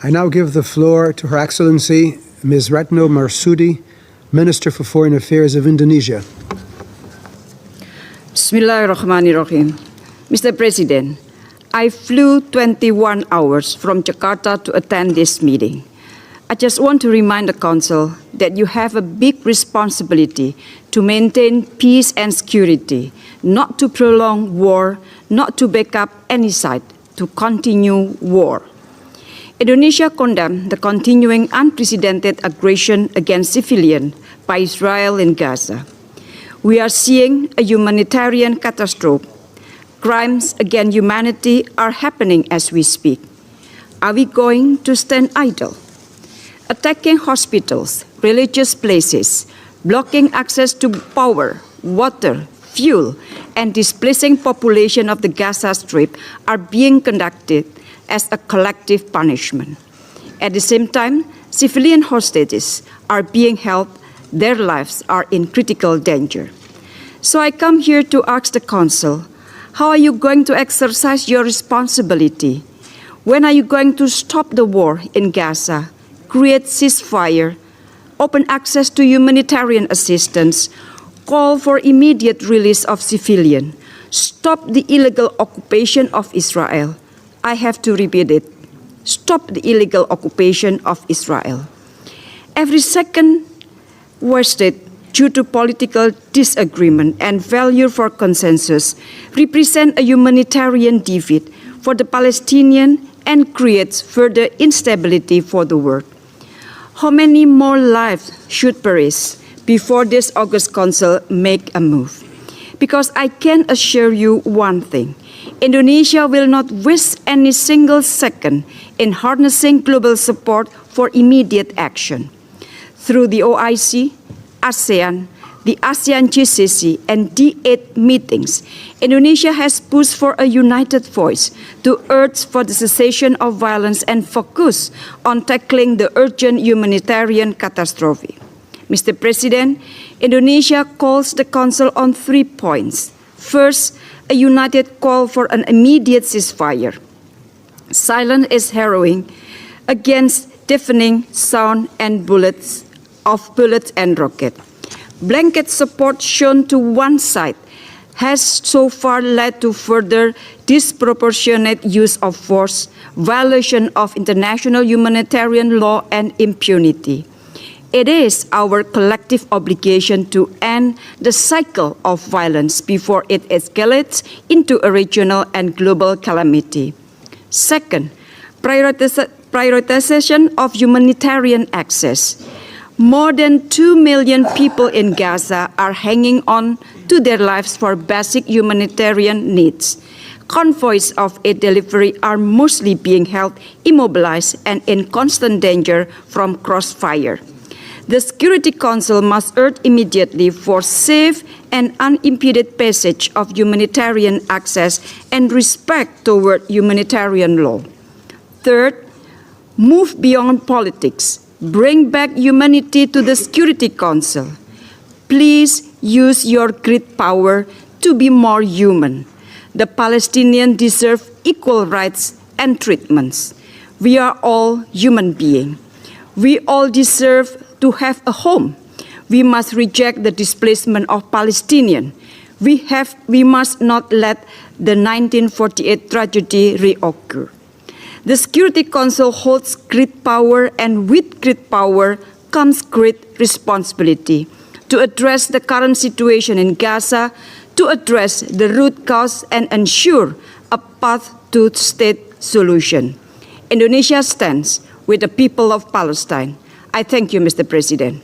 I now give the floor to Her Excellency Ms. Retno Marsudi, Minister for Foreign Affairs of Indonesia. Bismillahirrahmanirrahim. Mr. President, I flew 21 hours from Jakarta to attend this meeting. I just want to remind the Council that you have a big responsibility to maintain peace and security, not to prolong war, not to back up any side, to continue war. Indonesia condemned the continuing unprecedented aggression against civilians by Israel in Gaza. We are seeing a humanitarian catastrophe. Crimes against humanity are happening as we speak. Are we going to stand idle? Attacking hospitals, religious places, blocking access to power, water, fuel, and displacing population of the Gaza Strip are being conducted as a collective punishment. At the same time, civilian hostages are being held. Their lives are in critical danger. So I come here to ask the Council, how are you going to exercise your responsibility? When are you going to stop the war in Gaza, create ceasefire, open access to humanitarian assistance, call for immediate release of civilians, stop the illegal occupation of Israel? I have to repeat it. Stop the illegal occupation of Israel. Every second wasted due to political disagreement and failure for consensus represent a humanitarian defeat for the Palestinians and creates further instability for the world. How many more lives should perish before this August Council make a move? Because I can assure you one thing, Indonesia will not waste any single second in harnessing global support for immediate action. Through the OIC, ASEAN, the ASEAN GCC, and D8 meetings, Indonesia has pushed for a united voice to urge for the cessation of violence and focus on tackling the urgent humanitarian catastrophe. Mr. President, Indonesia calls the Council on 3 points. First, a united call for an immediate ceasefire. Silence is harrowing against deafening sound and bullets and rockets. Blanket support shown to one side has so far led to further disproportionate use of force, violation of international humanitarian law, and impunity. It is our collective obligation to end the cycle of violence before it escalates into a regional and global calamity. Second, prioritization of humanitarian access. More than 2 million people in Gaza are hanging on to their lives for basic humanitarian needs. Convoys of aid delivery are mostly being held immobilized and in constant danger from crossfire. The Security Council must urge immediately for safe and unimpeded passage of humanitarian access and respect toward humanitarian law. Third, move beyond politics. Bring back humanity to the Security Council. Please use your great power to be more human. The Palestinians deserve equal rights and treatments. We are all human beings. We all deserve to have a home. We must reject the displacement of Palestinians. We must not let the 1948 tragedy reoccur. The Security Council holds great power, and with great power comes great responsibility to address the current situation in Gaza, to address the root cause and ensure a path to state solution. Indonesia stands with the people of Palestine. I thank you, Mr. President.